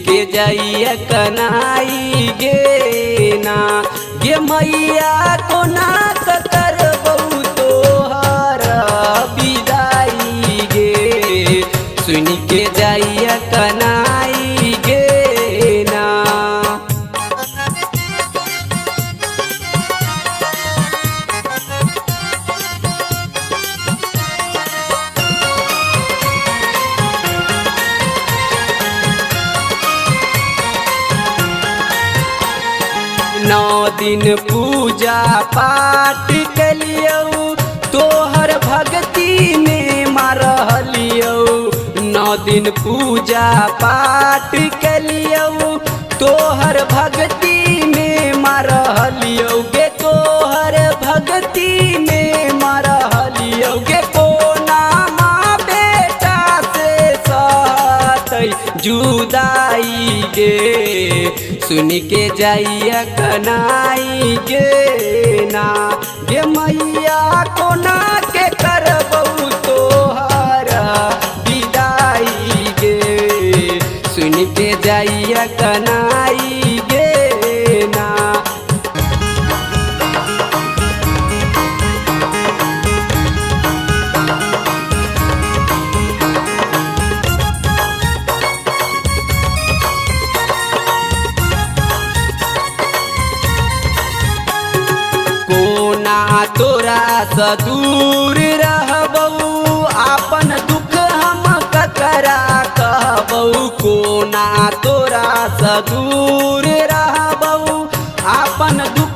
के जाइया कनाई गे ना गे मैया को ना कर बहु तोहर विदाई गे सुन के जाइया कनाई गे ना। नौ दिन पूजा पाठ कलियौ तोहर भक्ति में मरहलियौ। नौ दिन पूजा पाठ कलियौ तोहर भक्ति में मरहलियौ गे तोहर भक्ति में मरहलियौ गे कोना माँ बेटा से सहतै जुदाई गे सुन के जाइया कनाई गे ना गे मैया कोना के करबौ तोहर विदाई गे सुन के जाइया कनाई गे ना। तोरा स दूर रहबौ आपन दुख हम ककरा कहबौ कोना तोरा स दूर रहबौ आपन दुख